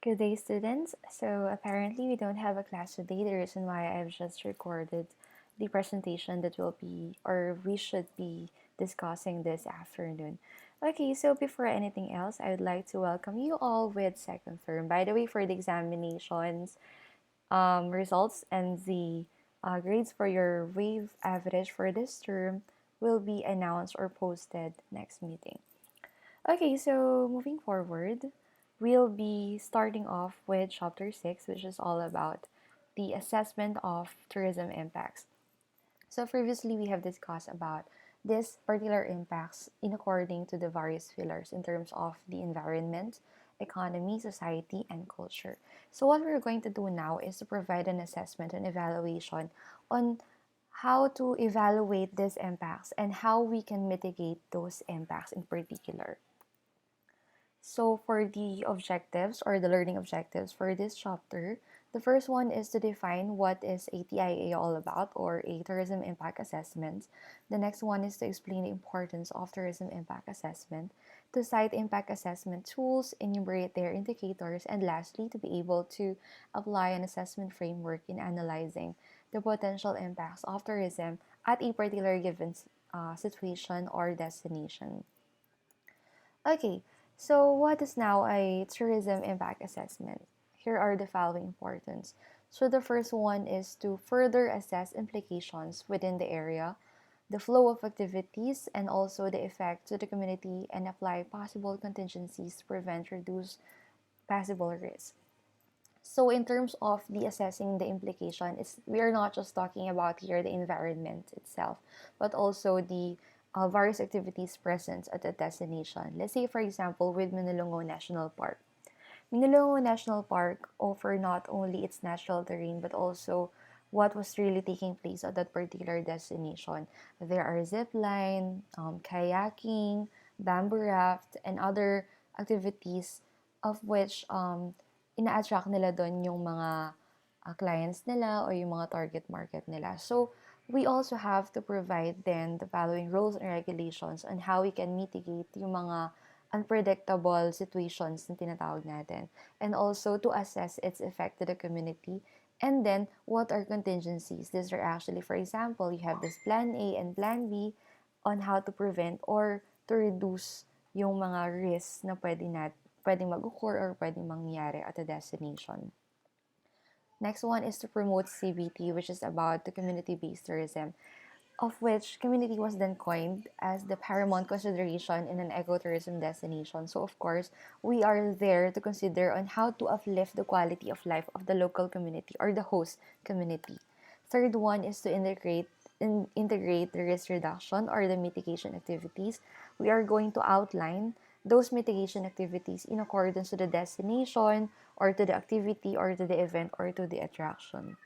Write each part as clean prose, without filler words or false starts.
Good day, students. So apparently we don't have a class today. The reason why I've just recorded the presentation that will be or we should be discussing this afternoon. Okay, so before anything else, I would like to welcome you all with second term. By the way, for the examinations results and the grades for your wave average for this term will be announced or posted next meeting. Okay, so moving forward, we'll be starting off with Chapter 6, which is all about the assessment of tourism impacts. So previously, we have discussed about these particular impacts in according to the various pillars in terms of the environment, economy, society, and culture. So what we're going to do now is to provide an assessment and evaluation on how to evaluate these impacts and how we can mitigate those impacts in particular. So for the objectives or the learning objectives for this chapter, the first one is to define what is a TIA all about or a tourism impact assessment. The next one is to explain the importance of tourism impact assessment, to cite impact assessment tools, enumerate their indicators, and lastly, to be able to apply an assessment framework in analyzing the potential impacts of tourism at a particular given situation or destination. Okay, so what is now a tourism impact assessment? Here are the following importance. So the first one is to further assess implications within the area, the flow of activities, and also the effect to the community and apply possible contingencies to prevent reduce possible risks. So in terms of the assessing the implication, we are not just talking about here the environment itself, but also the various activities present at the destination. Let's say, for example, with Minalongo National Park. Minalongo National Park offer not only its natural terrain, but also what was really taking place at that particular destination. There are zip line, kayaking, bamboo raft, and other activities of which ina-attract nila doon yung mga clients nila or yung mga target market nila. So, we also have to provide then the following rules and regulations on how we can mitigate yung mga unpredictable situations na tinatawag natin. And also to assess its effect to the community. And then, what are contingencies? These are actually, for example, you have this plan A and plan B on how to prevent or to reduce yung mga risks na pwedeng mag-occur or pwedeng mangyari at a destination. Next one is to promote CBT, which is about the community-based tourism, of which community was then coined as the paramount consideration in an ecotourism destination. So of course, we are there to consider on how to uplift the quality of life of the local community or the host community. Third one is to integrate the risk reduction or the mitigation activities. We are going to outline those mitigation activities in accordance to the destination or to the activity or to the event or to the attraction.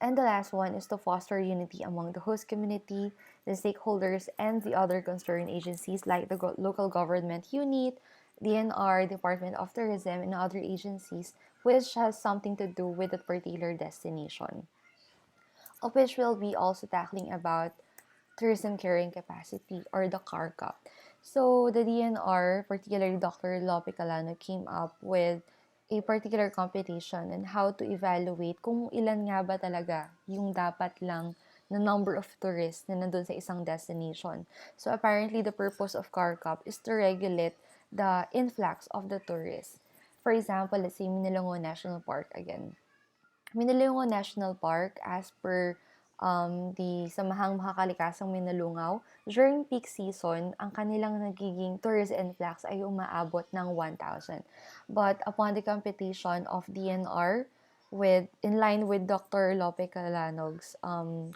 And the last one is to foster unity among the host community, the stakeholders, and the other concerned agencies like the local government unit, DNR, Department of Tourism, and other agencies which has something to do with a particular destination. Of which we'll be also tackling about tourism carrying capacity or the CARCA. So the DNR, particularly Dr. Lope Calano, came up with a particular computation on how to evaluate kung ilan nga ba talaga yung dapat lang na number of tourists na nandun sa isang destination. So apparently, the purpose of CARCAP is to regulate the influx of the tourists. For example, let's say Minalongo National Park again. Minalungaw National Park, as per the Samahang Makakalikasang Minalungaw, during peak season, ang kanilang nagiging tourist influx ay umaabot ng 1,000. But upon the computation of DNR, in line with Dr. Lope Calanog's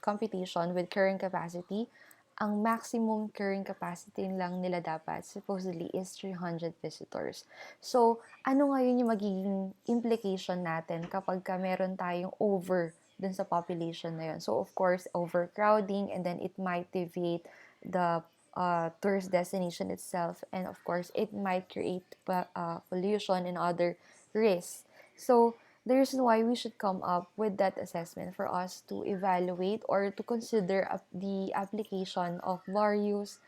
computation with current capacity, ang maximum carrying capacity lang nila dapat supposedly is 300 visitors. So, ano ngayon yung magiging implication natin kapag meron tayong over dun sa population na yun? So, of course, overcrowding, and then it might deviate the tourist destination itself, and of course, it might create pollution and other risks. So, the reason why we should come up with that assessment for us to evaluate or to consider the application of various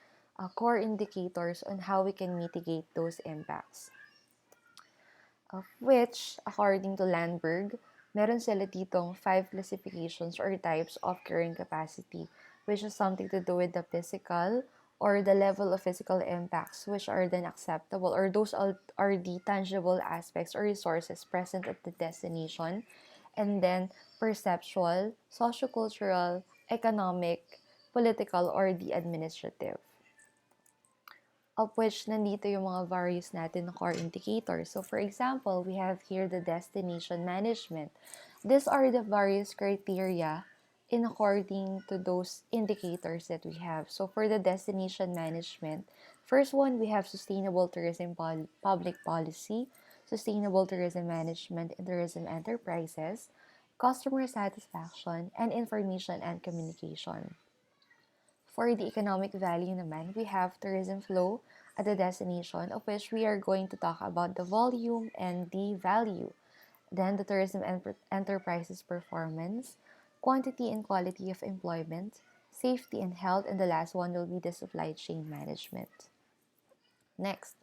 core indicators on how we can mitigate those impacts. of which, according to Landberg, meron sila ditong 5 classifications or types of carrying capacity, which is something to do with the physical or the level of physical impacts which are then acceptable, or those are the tangible aspects or resources present at the destination, and then perceptual, sociocultural, economic, political, or the administrative, of which nandito yung mga various natin na core indicators. So, for example, we have here the destination management. These are the various criteria in according to those indicators that we have. So, for the destination management, first one, we have sustainable tourism public policy, sustainable tourism management and tourism enterprises, customer satisfaction, and information and communication. For the economic value naman, we have tourism flow at the destination, of which we are going to talk about the volume and the value. Then the tourism enterprises performance, quantity and quality of employment, safety and health, and the last one will be the supply chain management. Next,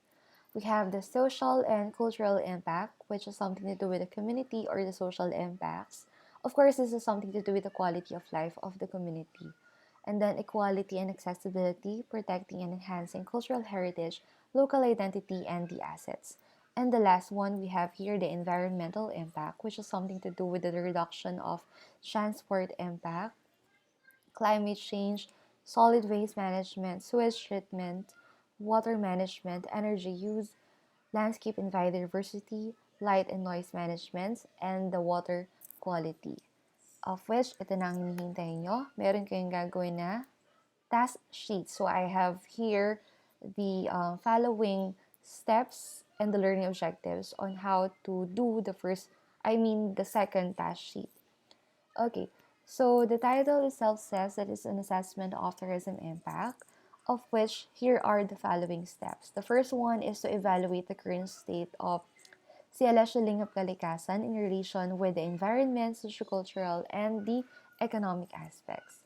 we have the social and cultural impact, which is something to do with the community or the social impacts. Of course, this is something to do with the quality of life of the community. And then equality and accessibility, protecting and enhancing cultural heritage, local identity, and the assets. And the last one, we have here the environmental impact, which is something to do with the reduction of transport impact, climate change, solid waste management, sewage treatment, water management, energy use, landscape and biodiversity, light and noise management, and the water quality. Of which, ito na ang hinihintay nyo. Meron kayong gagawin na task sheet. So, I have here the following steps and the learning objectives on how to do the second task sheet. Okay, so the title itself says that it's an assessment of tourism impact, of which here are the following steps. The first one is to evaluate the current state of Sialasya Kalikasan in relation with the environment, sociocultural, and the economic aspects.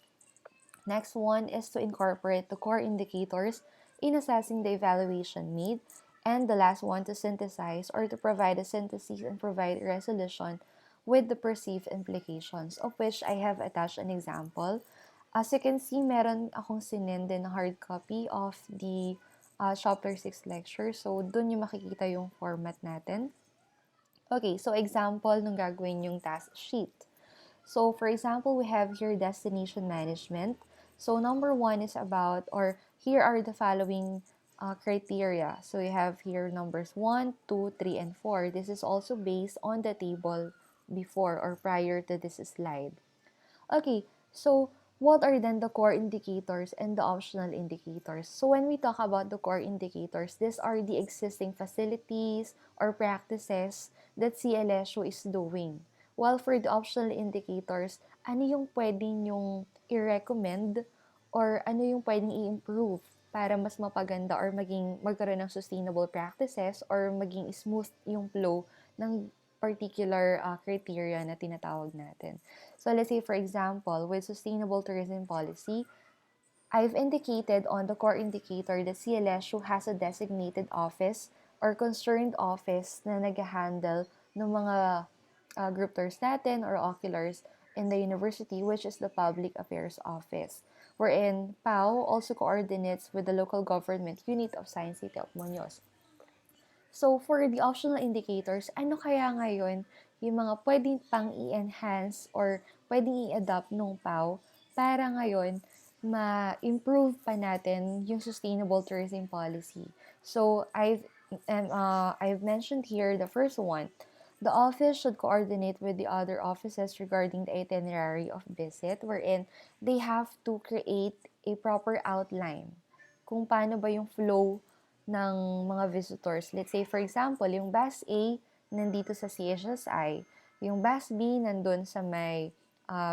Next one is to incorporate the core indicators in assessing the evaluation made. And the last one, to synthesize or to provide a synthesis and provide a resolution with the perceived implications, of which I have attached an example. As you can see, meron akong sinend na hard copy of the Chapter 6 lecture. So, dun yung makikita yung format natin. Okay, so example nung gagawin yung task sheet. So, for example, we have here destination management. So, number one is about, or here are the following criteria. So, you have here numbers 1, 2, 3, and 4. This is also based on the table before or prior to this slide. Okay, so what are then the core indicators and the optional indicators? So when we talk about the core indicators, these are the existing facilities or practices that CLSU is doing. While for the optional indicators, ano yung pwede nyong i-recommend or ano yung pwedeng i-improve para mas mapaganda or magkaroon ng sustainable practices or maging smooth yung flow ng particular criteria na tinatawag natin. So let's say, for example, with sustainable tourism policy, I've indicated on the core indicator that CLSU has a designated office or concerned office na nag-handle ng mga group tours natin or oculars in the university, which is the Public Affairs Office, wherein PAO also coordinates with the local government unit of Science City of Muñoz. So, for the optional indicators, ano kaya ngayon yung mga pwedeng pang i-enhance or pwedeng i-adapt nung PAO para ngayon ma-improve pa natin yung sustainable tourism policy. So, I've mentioned here the first one. The office should coordinate with the other offices regarding the itinerary of visit, wherein they have to create a proper outline kung paano ba yung flow ng mga visitors. Let's say, for example, yung bus A, nandito sa CHSI. Yung bus B, nandun sa may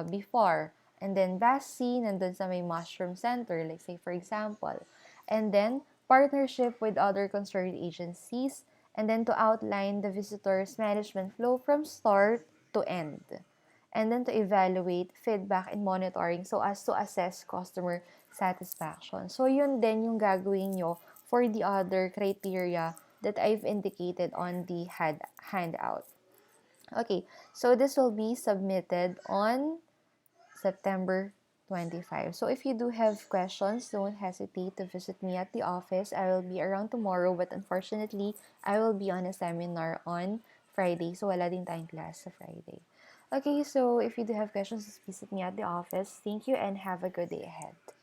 before. And then, bus C, nandun sa may mushroom center. Like say, for example. And then, partnership with other concerned agencies. And then, to outline the visitors' management flow from start to end. And then, to evaluate feedback and monitoring so as to assess customer satisfaction. So, yun din yung gagawin nyo for the other criteria that I've indicated on the handout. Okay, so this will be submitted on September 25. So if you do have questions, don't hesitate to visit me at the office. I will be around tomorrow, but unfortunately, I will be on a seminar on Friday. So wala din tayong class sa Friday. Okay, so if you do have questions, just visit me at the office. Thank you and have a good day ahead.